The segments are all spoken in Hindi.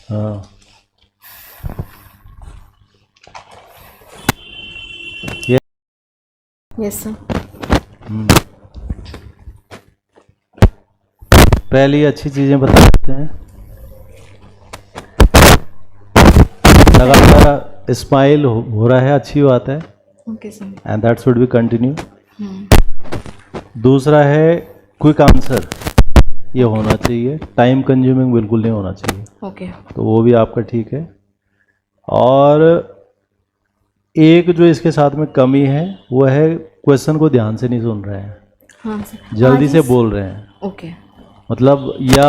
हाँ ये यस सर। पहली अच्छी चीज़ें बता देते हैं। लगातार स्माइल हो रहा है, अच्छी बात है, okay sir. And that should be continue. दूसरा है क्विक आंसर, ये होना चाहिए, टाइम कंज्यूमिंग बिल्कुल नहीं होना चाहिए, ओके। तो वो भी आपका ठीक है। और एक जो इसके साथ में कमी है वो है क्वेश्चन को ध्यान से नहीं सुन रहे हैं, हाँ सर। जल्दी से बोल रहे हैं, ओके। मतलब या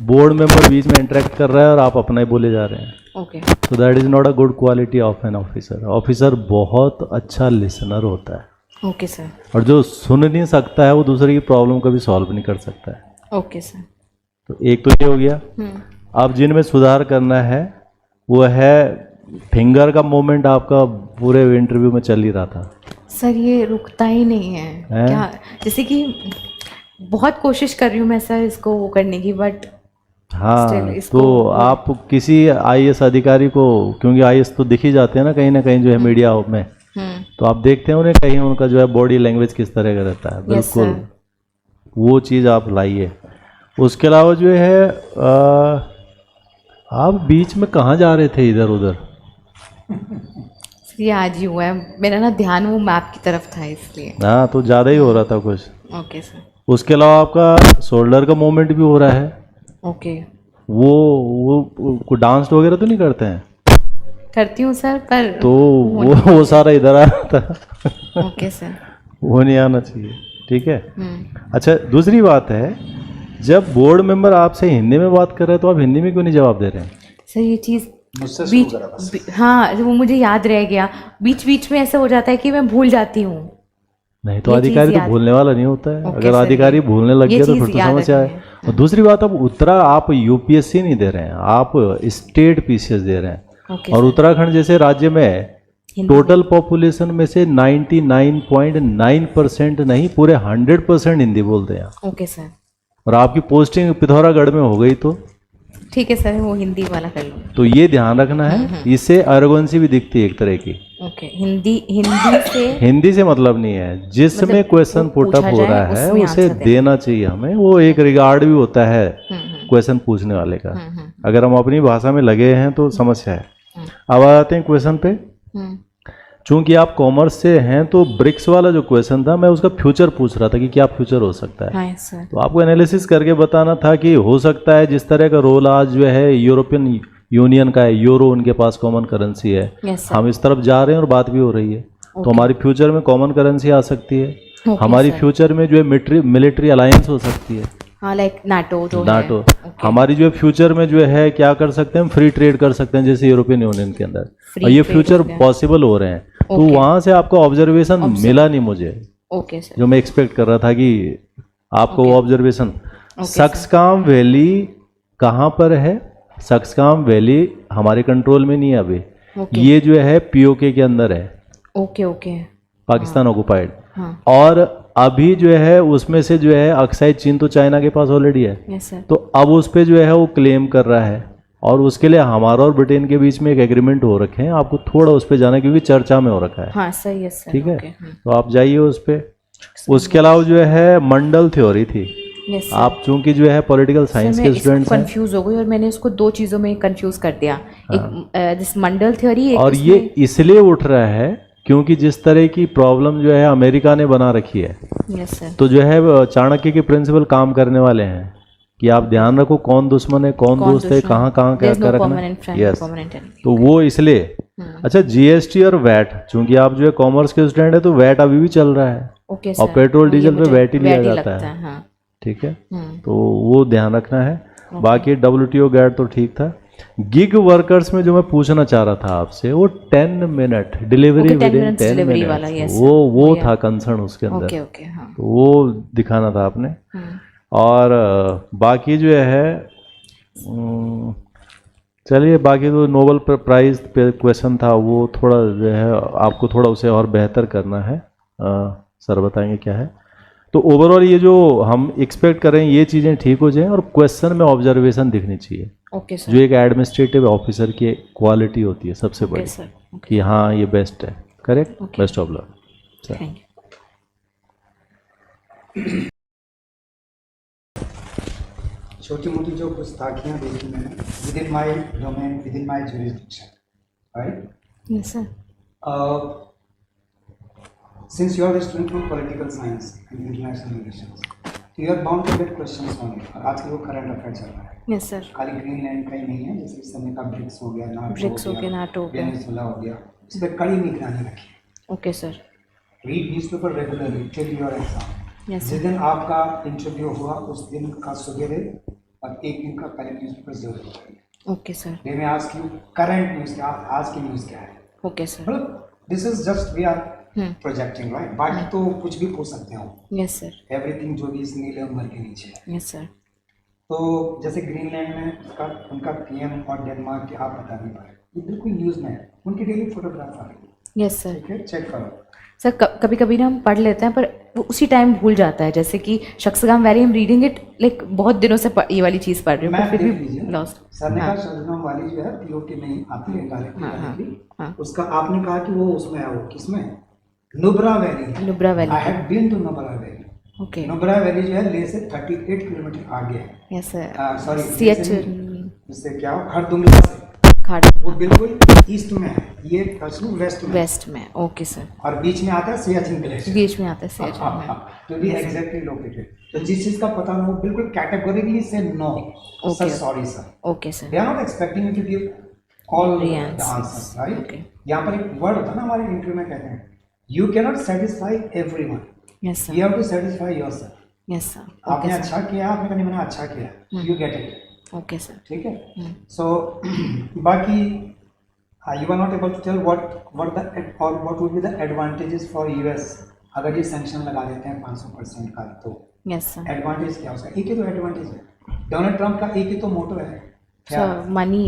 बोर्ड मेंबर बीच में इंटरेक्ट कर रहा है और आप अपना ही बोले जा रहे हैं, ओके। तो that is not a good quality of an officer. Officer बहुत अच्छा लिसनर होता है, ओके सर। और जो सुन नहीं सकता है वो दूसरे की प्रॉब्लम कभी सॉल्व नहीं कर सकता है। Okay sir. तो एक तो ये हो गया। अब जिनमें सुधार करना है वो है फिंगर का मूवमेंट, आपका पूरे इंटरव्यू में चल ही रहा था सर, ये रुकता ही नहीं है, हैं? क्या जैसे कि बहुत कोशिश कर रही हूँ मैं सर इसको वो करने की, बट हाँ, इसको तो आप किसी आईएएस अधिकारी को, क्योंकि आईएएस तो दिख ही जाते हैं ना कहीं जो है मीडिया में, तो आप देखते हैं उन्हें कहीं उनका जो है बॉडी लैंग्वेज किस तरह का रहता है, बिल्कुल वो चीज़ आप लाइए। उसके अलावा जो है आप बीच में कहाँ जा रहे थे इधर उधर? ये आज ही हुआ है, मेरा ना ध्यान वो मैप की तरफ था इसलिए। हाँ, तो ज़्यादा ही हो रहा था कुछ। Okay sir. उसके अलावा आपका शोल्डर का मूवमेंट भी हो रहा है। ओके। वो डांस वगैरह तो नहीं करते हैं? करती हूँ सर, पर तो वो सारा इधर आ रहा था। Okay sir. वो नहीं आना चाहिए, ठीक है। अच्छा, दूसरी बात है, जब बोर्ड मेंबर आपसे हिंदी में बात कर रहे हैं तो आप हिंदी में क्यों नहीं जवाब दे रहे हैं? सर ये चीज़ हाँ, वो मुझे याद रह गया, बीच बीच में ऐसा हो जाता है कि मैं भूल जाती हूँ। नहीं तो अधिकारी तो भूलने वाला नहीं होता है, अगर सर, अधिकारी भूलने लग गया तो फिर तो समस्या है। और दूसरी बात, अब आप यूपीएससी नहीं दे रहे हैं, आप स्टेट पीसीएस दे रहे हैं, और उत्तराखंड जैसे राज्य में टोटल पॉपुलेशन में से 99.9% नहीं, पूरे 100% हिंदी बोलते हैं। Okay sir. और आपकी पोस्टिंग पिथौरागढ़ में हो गई तो ठीक है सर, वो हिंदी वाला कर लूँ। तो ये ध्यान रखना है, इससे अरगोंसी भी दिखती है एक तरह की। ओके। हिंदी से मतलब नहीं है, जिसमें क्वेश्चन पुट अप हो रहा है उसे देना चाहिए हमें, वो एक रिगार्ड भी होता है क्वेश्चन पूछने वाले का। अगर हम अपनी भाषा में लगे हैं तो समस्या है। अब आते हैं क्वेश्चन पे। चूंकि आप कॉमर्स से हैं तो ब्रिक्स वाला जो क्वेश्चन था, मैं उसका फ्यूचर पूछ रहा था कि क्या फ्यूचर हो सकता है। हाँ सर। तो आपको एनालिसिस करके बताना था कि हो सकता है जिस तरह का रोल आज जो है यूरोपियन यूनियन का है, यूरो उनके पास कॉमन करेंसी है, हम इस तरफ जा रहे हैं और बात भी हो रही है, तो हमारी फ्यूचर में कॉमन करेंसी आ सकती है, हमारी फ्यूचर में जो है मिलिट्री अलायंस हो सकती है, हाँ, लाइक नाटो जो नाटो हमारी जो है फ्यूचर में जो है क्या कर सकते हैं, फ्री ट्रेड कर सकते हैं जैसे यूरोपियन यूनियन के अंदर, और ये फ्यूचर पॉसिबल हो रहे हैं। तो वहाँ से आपका ऑब्जर्वेशन मिला नहीं मुझे, ओके सर, जो मैं एक्सपेक्ट कर रहा था कि आपको वो ऑब्जर्वेशन। सक्सकाम वैली कहाँ पर है? सक्सकाम वैली हमारे कंट्रोल में नहीं है अभी, ये जो है पीओके के अंदर है। Okay okay. पाकिस्तान ऑक्युपाइड। और अभी जो है उसमें से जो है अक्साई चीन तो चाइना के पास ऑलरेडी है। Yes sir. तो अब उस पर जो है वो क्लेम कर रहा है, और उसके लिए हमारा और ब्रिटेन के बीच में एक एग्रीमेंट हो रखे हैं, आपको थोड़ा उस पर जाना है क्योंकि चर्चा में हो रखा है। हाँ सर, यस सर। ठीक है, तो आप जाइए उस पर। उसके अलावा जो है मंडल थ्योरी थी। yes, आप चूंकि जो है पॉलिटिकल साइंस के स्टूडेंट्स हैं, कंफ्यूज हो गई और मैंने उसको दो चीज़ों में कंफ्यूज कर दिया। एक दिस मंडल थ्योरी, और ये इसलिए उठ रहा है क्योंकि जिस तरह की प्रॉब्लम जो है अमेरिका ने बना रखी है, yes, sir. तो जो है चाणक्य के प्रिंसिपल काम करने वाले हैं कि आप ध्यान रखो कौन दुश्मन है कौन दोस्त है, कहाँ कहाँ क्या क्या रखना। यस, तो वो इसलिए। अच्छा, जीएसटी और वैट, चूंकि आप जो है कॉमर्स के स्टूडेंट है तो वैट अभी भी चल रहा है, और पेट्रोल डीजल पे वैट ही लिया जाता है। ठीक है, तो वो ध्यान रखना है। बाकी WTO गैड तो ठीक था। गिग वर्कर्स में जो मैं पूछना चाह रहा था आपसे, वो 10 minute delivery with in 10 minute, वो था कंसर्न उसके अंदर। तो वो दिखाना था आपने। और बाकी जो है चलिए, बाकी तो नोबेल प्राइज पे क्वेश्चन था, वो थोड़ा जो है आपको थोड़ा उसे और बेहतर करना है। सर बताएंगे क्या है। तो ओवरऑल ये जो हम एक्सपेक्ट कर रहे हैं ये चीज़ें ठीक हो जाएं और क्वेश्चन में ऑब्जर्वेशन दिखनी चाहिए। Okay sir. जो एक एडमिनिस्ट्रेटिव ऑफिसर की क्वालिटी होती है सबसे बड़ी, सर कि हाँ ये बेस्ट है। Correct. Best of luck. Thank you. छोटी मोटी जो गुस्ताखियाँ देखी मैंने with in my domain, with in my jurisdiction, right? Yes sir. Since you are a student from political science and international relations, so you are bound to get questions on it. और आजकल वो करंट अफेयर चल रहा है। Yes sir. खाली ग्रीनलैंड का ही नहीं है, जैसे इस समय का ब्रिक्स हो गया, नाटो हो गया, वेनेजुएला हो गया, इस पर कड़ी निगरानी रखी है। Okay sir. Read newspaper regularly till your exam. Yes. जिस दिन आपका इंटरव्यू हुआ उस दिन का सवेरे और एक दिन का पहले न्यूज़पेपर जरूर पढ़िए। Okay sir. दे में आस्क यू करंट न्यूज़ क्या, आज की न्यूज़ क्या है। Okay sir. मतलब this is just we are projecting, right? बाकी तो कुछ भी पूछ सकते हो। Yes sir. एवरीथिंग जो भी इस नीले अंबर के नीचे है। Yes sir. तो जैसे ग्रीनलैंड में उनका पीएम और डेनमार्क के आप बता नहीं पाए, ये बिल्कुल न्यूज़ में है, उनकी डेली फोटोग्राफ आ रही है। Yes sir. ठीक है, चेक करो सर। कभी कभी ना हम पढ़ लेते हैं पर वो उसी टाइम भूल जाता है, जैसे कि शख्सगाम वैली हम रीडिंग इट लाइक बहुत दिनों से ये वाली चीज़ पढ़ रही हूँ, फिर भी लॉस्ट। सर ने कहा शख्सगाम वाली जो है पीओके में ही आती है डायरेक्टली। उसका आपने कहा कि वो उसमें है, वो किसमें? Nubra valley. Nubra valley. I have been to Nubra valley. Okay. Nubra valley जो है ले से 38 किलोमीटर आगे है। Yes sir. सॉरी, इससे क्या हो, खरदुंगला से वो बिल्कुल ईस्ट में है, ये वेस्ट में। Okay sir. और बीच में आता है सियाचिन ग्लेशियर। बीच में आता है सियाचिन। तो भी एग्जैक्टली लोकेटेड। तो जिस चीज का पता ना हो बिल्कुल कैटेगोरिकली से no sir, sorry sir. Okay sir. They are not expecting you to give all the answers, right? यहाँ पर एक वर्ड होता है ना हमारे इंटरव्यू में, कहते हैं you can not satisfy everyone, yes sir, you have to satisfy yourself. Yes sir. आपने अच्छा किया, आपने कहा मैंने अच्छा किया, you get it. Okay sir. ठीक है। सो बाकी you are not able to tell what would be the advantages for US अगर ये सैंक्शन लगा देते हैं 500% का, तो यस सर, एडवांटेज क्या उसका? एक ही तो एडवांटेज है डोनाल्ड ट्रंप का, एक ही तो मोटो है सर, मनी।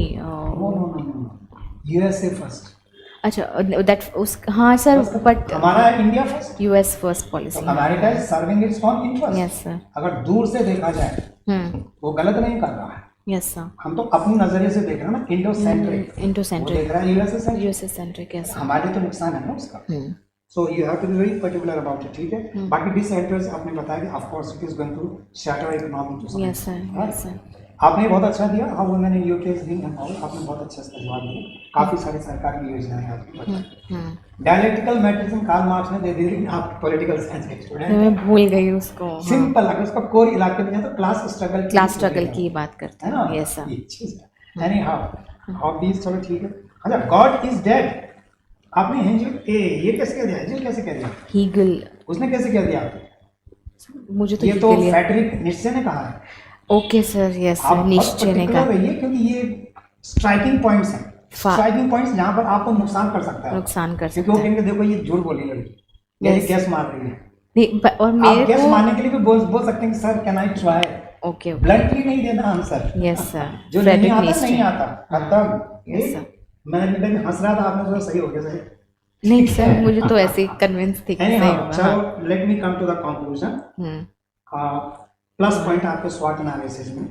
USA first. अच्छा, दैट उस, हाँ सर, बट हमारा India first, US first policy. America is serving its own interest. Yes sir. अगर दूर से देखा जाए वो गलत नहीं कर रहा है। Yes sir. हम तो अपनी नजरिए से देख रहे हैं ना, इंडो सेंट्रिक देख रहा है, यूएसए सेंट्रिक। यस, हमारे तो नुकसान है ना उसका। So you have to be very particular about it. ठीक है। बाकी डिसएडवांटेज आपने बताया कि of course it is going to shatter economy to some. Yes sir, yes sir. आपने बहुत अच्छा दिया। हाँ, वो मैंने यूकेस दिन आपने बहुत अच्छा इसका जवाब दिया। काफी सारी सरकार की योजनाएं आपकी। डायलेक्टिकल मैट्रिक्स कार्ल मार्क्स ने दे दी, लेकिन आप पॉलिटिकल साइंस के स्टूडेंट, मैं भूल गई उसको। सिंपल, अगर उसका कोर इलाके में तो क्लास स्ट्रगल की बात करते हैं ना। Yes sir. Any how hobbies, चलो ठीक है। अच्छा, गॉड इज डेड आपने ये कैसे कह दिया? हेगल कैसे कह दिया? हीगल उसने कैसे कह दिया? मुझे तो ये तो फ्रेडरिक नीत्शे ने कहा है। Okay sir, yes sir, Nietzsche ने कहा है, क्योंकि ये स्ट्राइकिंग पॉइंट्स हैं, स्ट्राइकिंग पॉइंट्स जहां पर आपको नुकसान कर सकता है, क्योंकि वो कहेंगे देखो ये झूठ बोली लड़की, मेरी गैस मार रही है। नहीं, और मेरे गैस मारने के लिए भी बोल सकते हैं कि sir can I try. Okay, bluntly नहीं देना आंसर। यस सर, जो नहीं आता खत्म। Yes sir. मैं हंस रहा था, आपने थोड़ा सही हो गया सर। नहीं सर, मुझे तो ऐसे कन्विंस थी कि सही होगा। चलो let me come to the conclusion. Plus point आपके स्वॉट एनालिसिस में,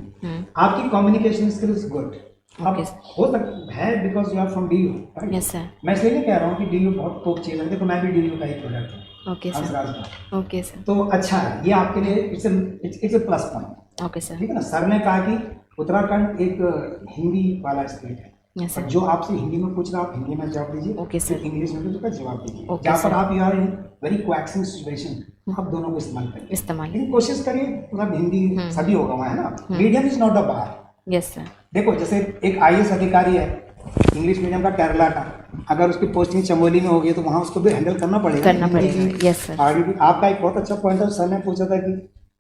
आपकी कम्युनिकेशन स्किल्स गुड। हो सकता है because you are from DU. Yes sir. मैं इसलिए नहीं कह रहा हूँ कि डीयू बहुत टॉप चीज है, देखो मैं भी डीयू का ही प्रोडक्ट हूँ। Okay sir, okay sir. तो अच्छा है, ये आपके लिए it's a plus point. Okay sir. ठीक है ना। सर ने कहा कि उत्तराखंड एक हिंदी वाला स्टेट है। Yes, जो आपसे हिंदी में पूछ रहा, आप हिंदी में जवाब दीजिए। Okay sir. इंग्लिश में तो जवाब दीजिए। जहाँ पर आप you are in very coaxing situation, आप दोनों को इस्तेमाल करिए। लेकिन कोशिश करिए मतलब हिंदी सभी होगा वहाँ, है ना। Medium is not a bar. Yes sir. देखो जैसे एक आईएएस अधिकारी है इंग्लिश मीडियम का केरला का, अगर उसकी पोस्टिंग चमोली में होगी तो वहाँ उसको भी हैंडल करना पड़ेगा। Yes sir. आपका एक बहुत अच्छा पॉइंट है, सर ने पूछा था कि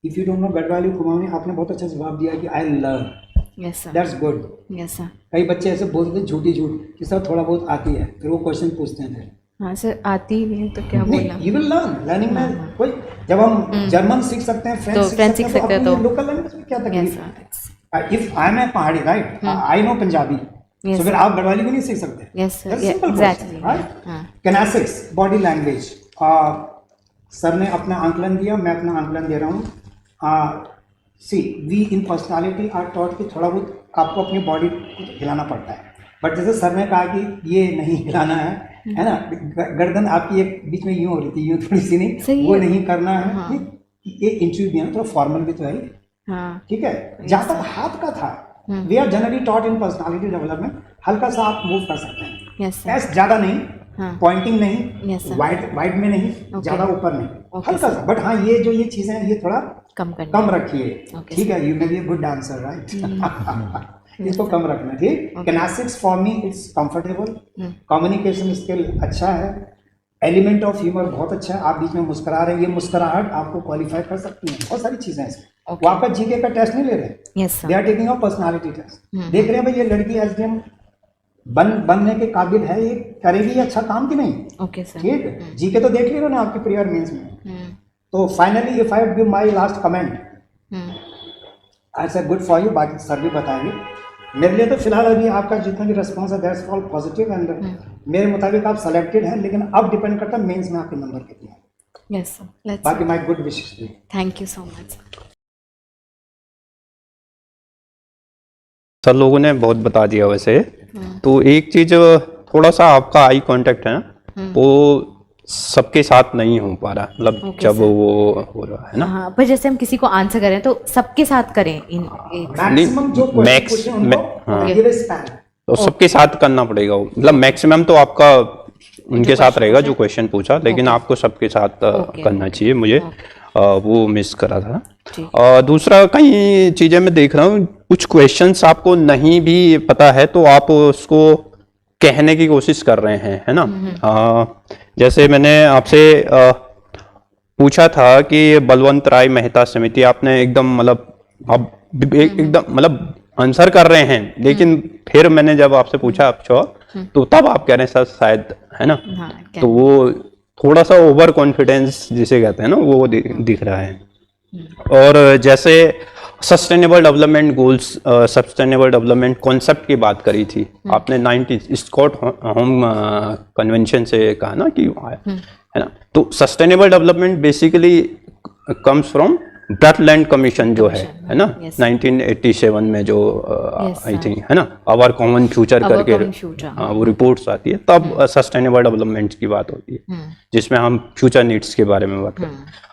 if you don't know Garhwali Kumaoni, आपने बहुत अच्छा जवाब दिया कि I learn. Yes sir, that's good. Yes sir. कई बच्चे ऐसे बोलते हैं झूठी कि सर थोड़ा बहुत आती है, फिर वो क्वेश्चन पूछते हैं फिर। हाँ सर, आती ही नहीं तो क्या बोलना। यू विल लर्न, लर्निंग में कोई, जब हम जर्मन सीख सकते हैं, फ्रेंच सीख सकते हैं, तो लोकल लैंग्वेज में क्या तकलीफ है? इफ आई एम ए पहाड़ी, राइट, आई नो पंजाबी, तो फिर आप गढ़वाली भी नहीं सीख सकते। Yes sir, exactly. Kinesics, body language, sir ने अपना आंकलन दिया, मैं अपना आंकलन दे रहा हूँ। See we in personality are taught कि थोड़ा बहुत आपको अपनी बॉडी को हिलाना पड़ता है, बट जैसे सर ने कहा कि ये नहीं हिलाना है ना, गर्दन आपकी एक बीच में यूँ हो रही थी, यूँ थोड़ी सी नहीं, वो नहीं करना है। हाँ। ये इंटरव्यू दिया थोड़ा फॉर्मल भी तो है, ठीक है। जहाँ तक हाथ का था, we are generally taught in personality development, हल्का सा आप मूव कर सकते हैं, ऐसे ज़्यादा नहीं, पॉइंटिंग नहीं, वाइड में नहीं, ज़्यादा ऊपर नहीं, हल्का सा। बट हाँ, ये जो ये चीज़ें हैं ये थोड़ा कम रखिए, ठीक है। You may be a good dancer, right. इसको कम रखना, ठीक। Kinesics for me it's comfortable, communication skill अच्छा है, एलिमेंट ऑफ ह्यूमर बहुत अच्छा है। आप बीच में मुस्कुरा रहे हैं, ये मुस्कुराहट आपको क्वालिफाई कर सकती है, बहुत सारी चीज़ें हैं इसमें। वो आपका जीके का टेस्ट नहीं ले रहे, they are taking a personality test. देख रहे हैं भाई ये लड़की एसडीएम बनने के काबिल है, ये करेगी ये अच्छा काम कि नहीं, ओके सर, ठीक है। जीके तो देख लिया ना आपके प्रीयर मेंस में। तो finally if I give my last comment, I say good for you, बाकी सर भी बताएंगे। मेरे लिए तो फिलहाल अभी आपका जितना भी रिस्पॉन्स है दैट्स ऑल पॉजिटिव, एंड मेरे मुताबिक आप सेलेक्टेड हैं, लेकिन अब डिपेंड करता है मेंस में आपके नंबर कितने हैं। यस सर, बाकी my good wishes. Thank you so much. Sir लोगों ने बहुत बता दिया वैसे। तो एक चीज थोड़ा सा आपका आई कांटेक्ट है ना, वो सबके साथ नहीं हो पा रहा, मतलब जब वो हो रहा है ना। हाँ, पर जैसे हम किसी को आंसर करें तो सबके साथ करें इन मैक्सिमम जो क्वेश्चन तो सबके साथ करना पड़ेगा, मतलब मैक्सिमम तो आपका उनके साथ रहेगा जो क्वेश्चन पूछा, लेकिन आपको सबके साथ करना चाहिए। मुझे वो मिस करा था। दूसरा कई चीजें मैं देख रहा हूँ, कुछ क्वेश्चंस आपको नहीं भी पता है तो आप उसको कहने की कोशिश कर रहे हैं, है ना। जैसे मैंने आपसे पूछा था कि बलवंत राय मेहता समिति, आपने एकदम मतलब आप एकदम मतलब आंसर कर रहे हैं, लेकिन फिर मैंने जब आपसे पूछा आप तो तब आप कह रहे हैं सर शायद, है ना। तो वो थोड़ा सा ओवर कॉन्फिडेंस जिसे कहते हैं ना, वो दिख रहा है। और जैसे sustainable development goals, sustainable development concept की बात करी थी आपने, 90 स्टॉकहोम कन्वेंशन से कहा ना कि है ना। तो sustainable development basically comes from Brundtland commission जो है ना, 1987 में जो आई थिंक, है ना, आवर कॉमन फ्यूचर करके वो रिपोर्ट्स आती है, तब सस्टेनेबल डेवलपमेंट की बात होती है, जिसमें हम फ्यूचर नीड्स के बारे में बात करते।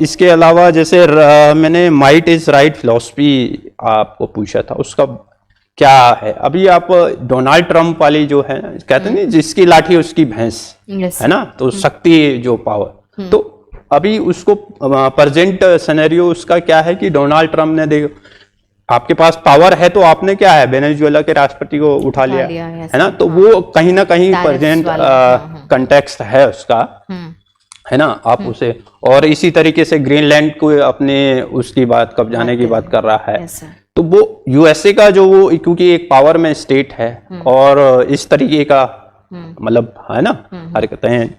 इसके अलावा जैसे मैंने माइट इज राइट फिलॉसफी आपको पूछा था, उसका क्या है। अभी आप डोनाल्ड ट्रंप वाली जो है कहते हैं जिसकी लाठी उसकी भैंस, है ना, तो शक्ति जो पावर, तो अभी उसको प्रेजेंट सिनेरियो उसका क्या है कि डोनाल्ड ट्रंप ने देखो आपके पास पावर है तो आपने क्या है वेनेजुएला के राष्ट्रपति को उठा लिया है ना, तो वो कहीं ना कहीं प्रेजेंट कंटेक्स्ट है उसका, है ना। आप उसे, और इसी तरीके से ग्रीनलैंड को अपने उसकी बात कब्जाने की बात कर रहा है, तो वो यूएसए का जो वो क्योंकि एक पावर में स्टेट है और इस तरीके का मतलब है ना हरकतें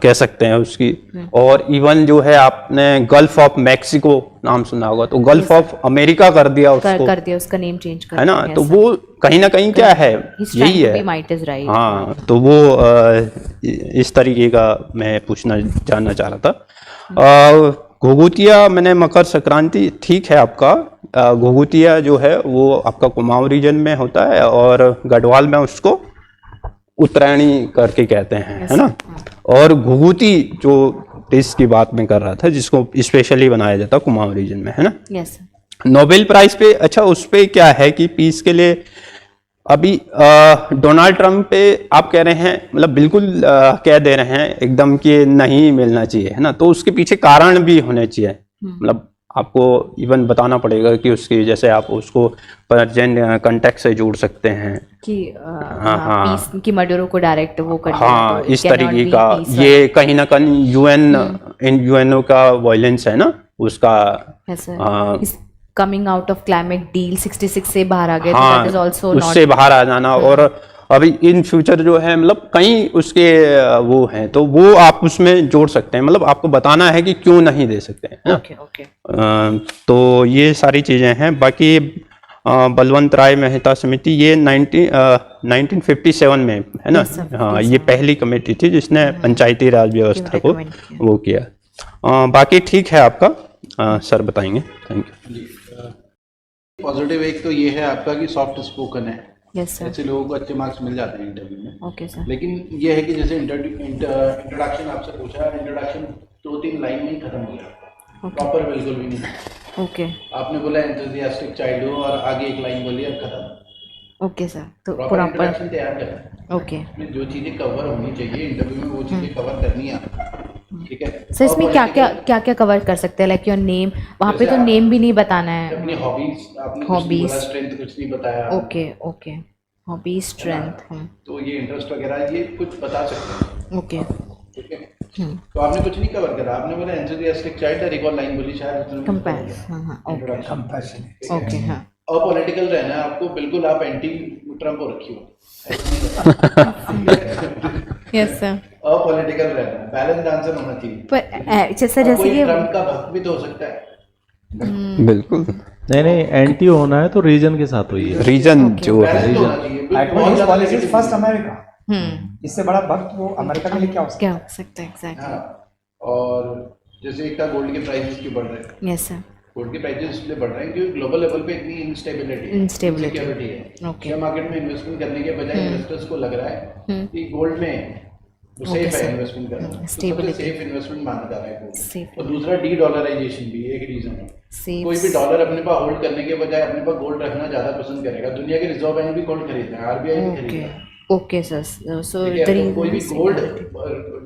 कह सकते हैं उसकी। और इवन जो है आपने गल्फ ऑफ मैक्सिको नाम सुना होगा, तो गल्फ ऑफ अमेरिका कर दिया उसको, कर दिया उसका नेम चेंज कर, है ना। तो वो कहीं ना कहीं क्या है यही है, हाँ। तो वो इस तरीके का मैं जानना चाह रहा था। घुघुतिया मैंने मकर संक्रांति, ठीक है आपका घुघुतिया जो है वो आपका कुमाऊं रीजन में होता है और गढ़वाल में उसको उत्तरायणी करके कहते हैं, है ना। और घुघुती जो डिश की बात मैं कर रहा था जिसको स्पेशली बनाया जाता है कुमाऊं रीजन में, है ना। यस। नोबेल प्राइज पे, अच्छा उस पे क्या है कि पीस के लिए अभी डोनाल्ड ट्रंप पे आप कह रहे हैं, मतलब बिल्कुल कह दे रहे हैं एकदम कि नहीं मिलना चाहिए, है ना। तो उसके पीछे कारण भी होने चाहिए, मतलब आपको इवन बताना पड़ेगा कि उसकी, जैसे आप उसको प्रेजेंट कंटेक्स्ट से जोड़ सकते हैं कि पीस की मर्डरों को डायरेक्ट वो कर, हाँ, तो इस तरीके का ये कहीं ना कहीं यूएनओ का वायलेंस है ना उसका, coming out of climate deal 66 से बाहर आ गए, हाँ, तो उससे बाहर आ जाना। और अभी इन फ्यूचर जो है मतलब कई उसके वो हैं, तो वो आप उसमें जोड़ सकते हैं, मतलब आपको बताना है कि क्यों नहीं दे सकते हैं। ओके। तो ये सारी चीजें हैं। बाकी बलवंत राय मेहता समिति ये 1957 में, है ना। हाँ, ये पहली कमेटी थी जिसने पंचायती राज व्यवस्था को वो किया। बाकी ठीक है आपका, सर बताएंगे। Thank you. पॉजिटिव एक तो ये है आपका कि सॉफ्ट स्पोकन है। Yes sir. ऐसे लोगों को अच्छे मार्क्स मिल जाते हैं इंटरव्यू में। Okay sir. लेकिन ये है कि जैसे इंट्रोडक्शन आपसे पूछा, इंट्रोडक्शन 2-3 लाइन में ही खत्म हो गया, प्रॉपर बिल्कुल भी नहीं। ओके। आपने बोला एंथुसियास्टिक चाइल्ड हो और आगे एक लाइन बोली और खत्म। ओके सर, तो प्रॉपर प्रॉपर। इंट्रोडक्शन तैयार करना। ओके इसमें जो चीज़ें कवर होनी चाहिए इंटरव्यू में वो चीज़ें कवर करनी है, ठीक है। सर इसमें क्या क्या कवर कर सकते हैं, लाइक योर नेम, वहाँ पे तो नेम भी नहीं बताना है। अपनी हॉबीज, आपने हॉबीज, स्ट्रेंथ कुछ नहीं बताया। Okay okay, hobbies, strength. तो ये इंटरेस्ट वगैरह ये कुछ बता सकते हैं, ओके। ठीक है। तो आपने कुछ नहीं कवर करा, आपने बोला एंथुसियास्टिक चाइल्ड, एक और लाइन बोली शायद कंपेयर। हाँ ओके कंपैशन। ओके। हाँ अपॉलिटिकल रहना है आपको बिल्कुल, आप एंटी ट्रम्प हो रखी हो। Yes sir. अपॉलिटिकल रहना है, बैलेंस्ड आंसर होना चाहिए। पर जैसे कोई कि ट्रम्प का भक्त भी तो हो सकता है। बिल्कुल नहीं, एंटी होना है तो रीजन के साथ होइए। रीजन जो है, बैलेंस होना चाहिए। बहुत ज़्यादा पॉलिसीज फर्स्ट अमेरिका, हम्म, इससे बड़ा वक्त वो अमेरिका के लिए क्या हो सकता क्या हो सकता है एग्जैक्टली। हाँ, और जैसे एक गोल्ड के प्राइसेस क्यों बढ़ रहे हैं? Yes sir. गोल्ड के प्राइसेस इसलिए बढ़ रहे हैं क्योंकि ग्लोबल लेवल पे इतनी Instability। सिक्योरिटी है। ओके। शेयर मार्केट में इन्वेस्टमेंट करने के बजाय इन्वेस्टर्स को लग रहा है कि गोल्ड में सेफ है इन्वेस्टमेंट करना, तो सबसे Stability। सेफ इन्वेस्टमेंट माना जा रहा है गोल्ड। Safe। और दूसरा डी-डॉलराइजेशन भी एक रीजन है। Safe। कोई भी डॉलर अपने पास होल्ड करने के बजाय अपने पास गोल्ड रखना ज्यादा पसंद करेगा। दुनिया के रिजर्व बैंक भी गोल्ड खरीद रहे हैं, आरबीआई भी खरीद ओके रहा है। ओके सर, सो ठीक है, द तो कोई भी रीजन। गोल्ड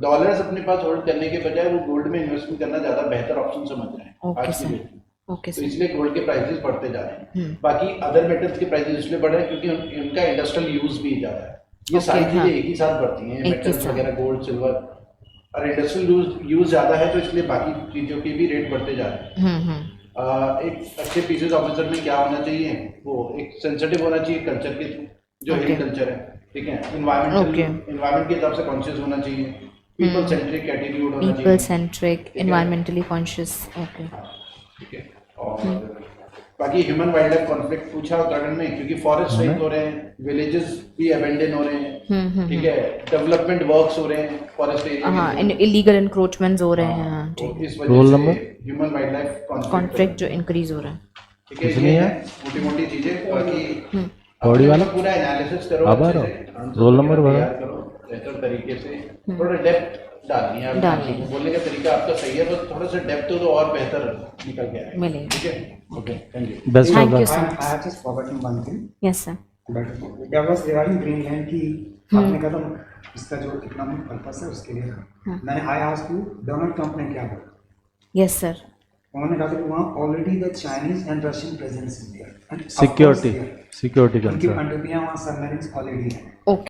डॉलर्स अपने पास होल्ड करने के बजाय वो गोल्ड में इन्वेस्टमेंट करना ज्यादा बेहतर ऑप्शन समझ रहे हैं ओके आज की सर। डेट में। ओके तो सर। इसलिए गोल्ड के प्राइसेस बढ़ते जा रहे हैं। बाकी अदर मेटल्स के प्राइसेस इसलिए बढ़ रहे हैं क्योंकि उनका इंडस्ट्रियल यूज भी ज्यादा है। ये सारी हाँ। चीजें एक ही साथ बढ़ती हैं, एक ही मेटल्स साथ। वगैरह, गोल्ड, सिल्वर, और इंडस्ट्रियल यूज ज्यादा है तो इसलिए बाकी चीजों के भी रेट बढ़ते जा रहे हैं। एक अच्छे पीसेस ऑफिसर में क्या होना चाहिए, वो एक सेंसिटिव होना चाहिए कल्चर के थ्रू, जो हेल्थ कल्चर है, ठीक है। इन्वायरमेंट के हिसाब से कॉन्शियस होना चाहिए, पीपल सेंट्रिक एटीट्यूड होना चाहिए, people centric, environmentally conscious. Okay ठीक है। और बाकी ह्यूमन वाइल्ड लाइफ कॉन्फ्लिक्ट पूछा उत्तराखंड में, क्योंकि फॉरेस्ट स्ट्राइक हो रहे हैं, विलेजेस भी अबेंडन हो रहे हैं, ठीक है, डेवलपमेंट वर्क्स हो रहे हैं फॉरेस्ट एरिया में। हाँ, इलीगल इंक्रोचमेंट्स हो रहे हैं। हाँ, तो ठीक। इस रोल वजह नंबर? से ह्यूमन वाइल्ड लाइफ कॉन्फ्लिक्ट जो इंक्रीज हो रहा है। ठीक है, ये है मोटी-मोटी चीजें। बाकी बॉडी वाला पूरा एनालिसिस करो, आभार अच्छे हो। से, आंसर रोल नंबर वगैरह भरो। तैयार करो बेहतर तरीके से, थोड़ा डेप्थ डालनी है। डालनी आप बोलने का तरीका आपका सही है, बस थोड़ा सा डेप्थ हो तो और बेहतर निकल के आएगा। मिलेगा। ठीक है, okay, thank you. Best Thank of you, luck. sir. I have just forgotten one thing. Yes sir. But that was regarding Greenland की आपने कहा था इसका जो इकोनॉमिक पर्पस है उसके लिए मैंने I asked you Donald Trump ने क्या बोला? Yes sir. उन्होंने कहा था कि वहाँ already the Chinese and Russian presence in their, security उनकी कंसर्न। पनडुब्बियाँ वहाँ सबमरीन्स ऑलरेडी हैं। ओके।